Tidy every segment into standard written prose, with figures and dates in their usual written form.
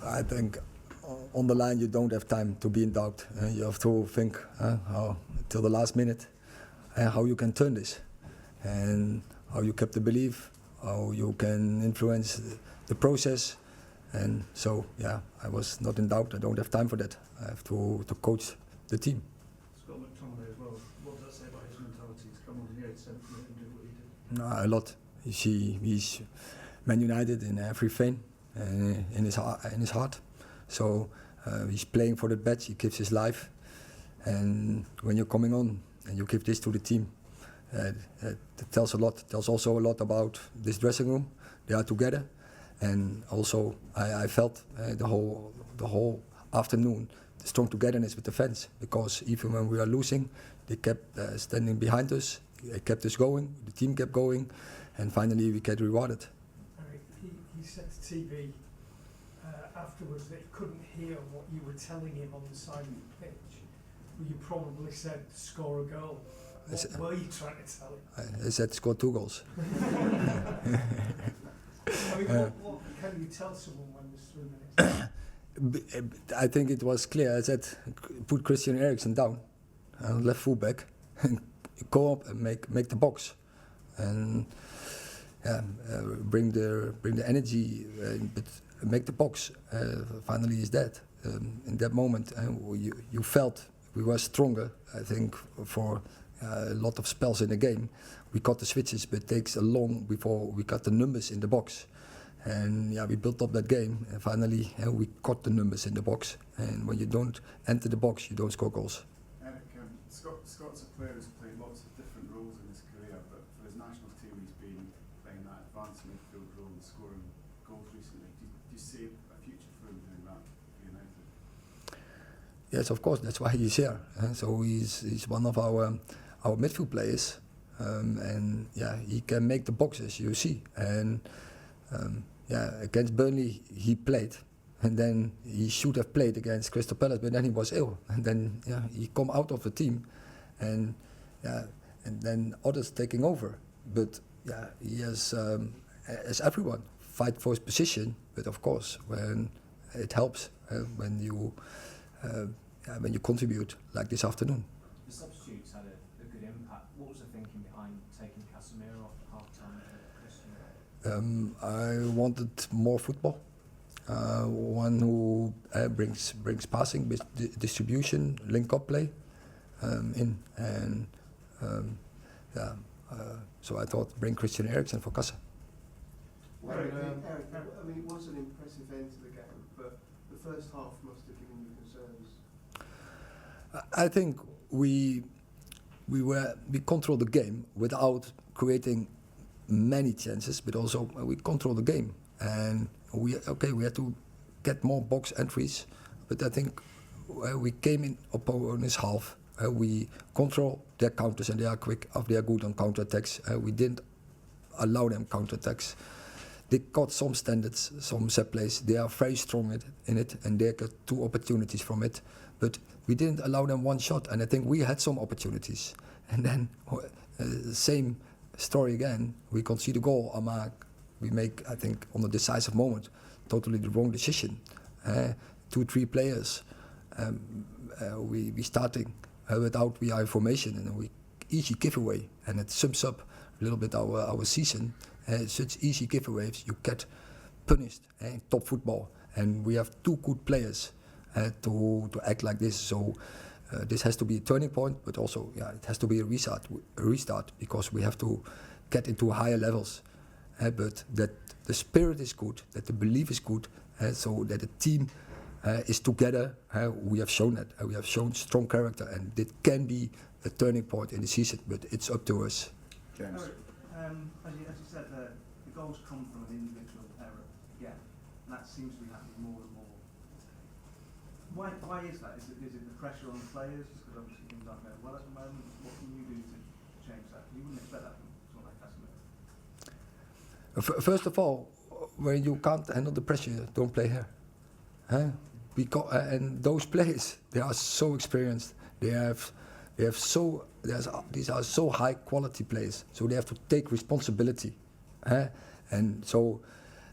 I think on the line you don't have time to be in doubt. You have to think how, till the last minute how you can turn this and how you kept the belief, how you can influence the process. And so, yeah, I was not in doubt. I don't have time for that. I have to coach the team. Scott McTominay as well. What does that say about his mentality to come on in the 87th minute and do what he did? A lot. You see, he's Man Utd in every vein, in his heart. So he's playing for that badge. He gives his life, and when you're coming on and you give this to the team, it tells a lot. It tells also a lot about this dressing room. They are together, and also I felt the whole afternoon the strong togetherness with the fans, because even when we are losing, they kept standing behind us. They kept us going. The team kept going, and finally we get rewarded. Erik, he said to TV afterwards that he couldn't hear what you were telling him on the side of the pitch. Well, you probably said score a goal. What were you trying to tell him? I said score 2 goals. I mean, what can you tell someone when there's 3 minutes? I think it was clear. I said, put Christian Eriksen down, left fullback, and go up and make the box, and bring the energy, but make the box. Finally, is that in that moment you felt we were stronger. I think for a lot of spells in the game, we got the switches, but it takes a long before we got the numbers in the box. And yeah, we built up that game, and finally we got the numbers in the box. And when you don't enter the box, you don't score goals. Erik, Scott's a player who's played lots of different roles in his career, but for his national team he's been playing that advanced midfield role and scoring goals recently. Do you see a future for him doing that for United? Yes, of course, that's why he's here. So he's one of our midfield players, and yeah, he can make the boxes, you see. And against Burnley he played, and then he should have played against Crystal Palace, but then he was ill, and then he come out of the team, and then others taking over. But yeah, he has, as everyone, fight for his position. But of course, when it helps, when you contribute like this afternoon. The substitutes had a good impact. What was the thinking behind taking Casemiro off at half-time for Christian? I wanted more football, one who brings passing, distribution, link-up play so I thought bring Christian Eriksen for Kasse. Erik, I mean, it was an impressive end to the game, but the first half must have given you concerns. I think we controlled the game without creating many chances, but also we controlled the game, and we had to get more box entries, but I think we came in opponent's half. We control their counters, and they are quick. They are good on counter attacks. We didn't allow them counter attacks. They got some standards, some set plays. They are very strong in it, and they got 2 opportunities from it. But we didn't allow them one shot, and I think we had some opportunities. And then same story again. We concede a goal. We make, I think, on the decisive moment, totally the wrong decision. 2-3 players. We starting without our formation, and we easy giveaway, and it sums up a little bit our season. Such easy giveaways, you get punished in top football, and we have 2 good players to act like this. So this has to be a turning point, but also it has to be a restart, because we have to get into higher levels. But that the spirit is good, that the belief is good, so that the team is together. We have shown that. We have shown strong character, and it can be a turning point in the season, but it's up to us. James. As you said, the goals come from an individual error again, and that seems to be happening more and more. Why is that? Is it the pressure on the players? Because obviously things aren't going well at the moment. What can you do to change that? You wouldn't expect that from someone like Casemiro. First of all, when you can't handle the pressure, don't play here. And those players, they are so experienced. These are so high quality players, so they have to take responsibility. And so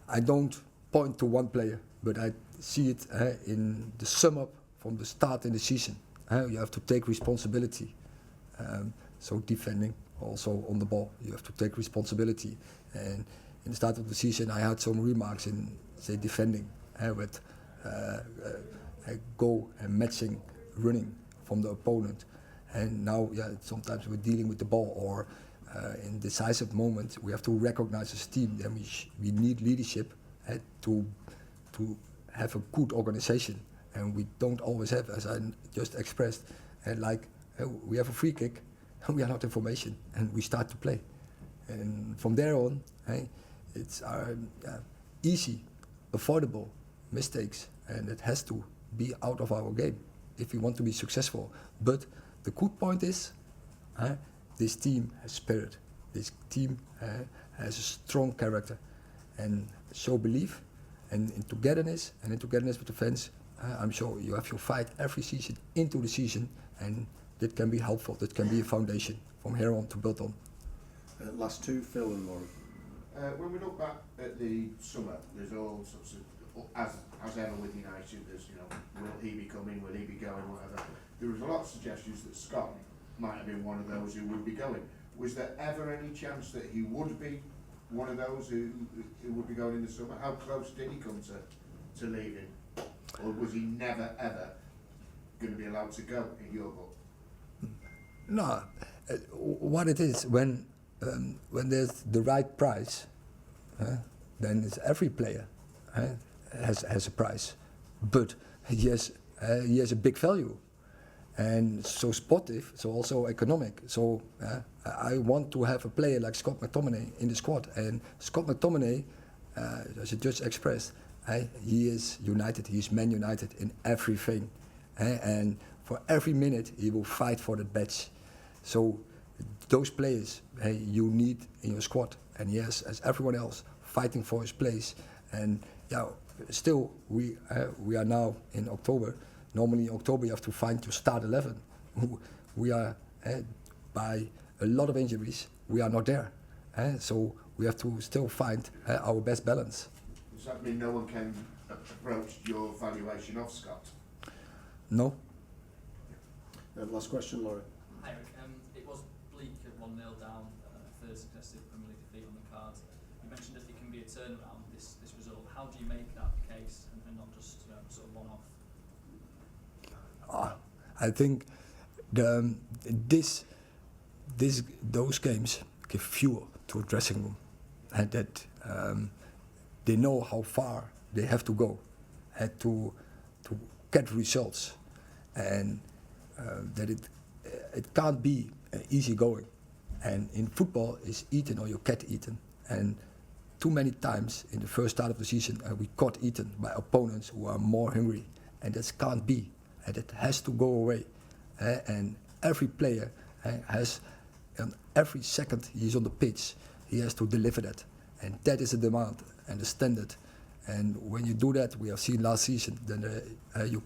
I don't point to one player. but I see it in the sum up from the start in the season. You have to take responsibility. So defending, also on the ball, you have to take responsibility. And in the start of the season, I had some remarks in, say, defending, with goal and matching running from the opponent. And now, sometimes we're dealing with the ball, or in decisive moments, we have to recognize as a team. Then we need leadership to have a good organization, and we don't always have, as I just expressed. And we have a free kick, and we are not in formation, and we start to play. And from there on, it's our easy, affordable mistakes, and it has to be out of our game if we want to be successful. But the good point is, this team has spirit. This team has a strong character, and show belief, and in togetherness with the fans. I'm sure you have your fight every season into the season, and that can be helpful. That can be a foundation from here on to build on. Last two, Phil and Laurie. When we look back at the summer, there's all sorts of, as ever with United, there's, will he be coming, will he be going, whatever. There was a lot of suggestions that Scott might have been one of those who would be going. Was there ever any chance that he would be one of those who would be going in the summer? How close did he come to leaving? Or was he never, ever going to be allowed to go in your book? No, what it is, when there's the right price, then it's every player has a price, but he has a big value, and so sportive, so also economic. So I want to have a player like Scott McTominay in the squad, and Scott McTominay, as I just expressed, he is United, he is Man United in everything, and for every minute he will fight for that badge. So those players you need in your squad, and yes, as everyone else, fighting for his place. And still we are now in October. Normally in October you have to find your start 11. We are by a lot of injuries, we are not there. So we have to still find our best balance. Does that mean no one can approach your valuation of Scott? No. Last question, Laurie. Erik, it was bleak at 1-0 down, third successive Premier League defeat on the cards. You mentioned that it can be a turnaround, this result. How do you make that the case and not just sort of one-off? I think those games give fuel to a dressing room, and that they know how far they have to go to get results, and that it can't be easy going. And in football, it's eaten or you get eaten. And too many times in the first start of the season, we got eaten by opponents who are more hungry, and that can't be. And it has to go away. And every player has, and every second he's on the pitch, he has to deliver that. And that is the demand and the standard. And when you do that, we have seen last season, then you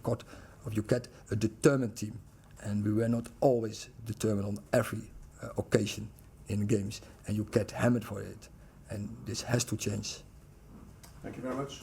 get a determined team. And we were not always determined on every occasion in games, and you get hammered for it. And this has to change. Thank you very much.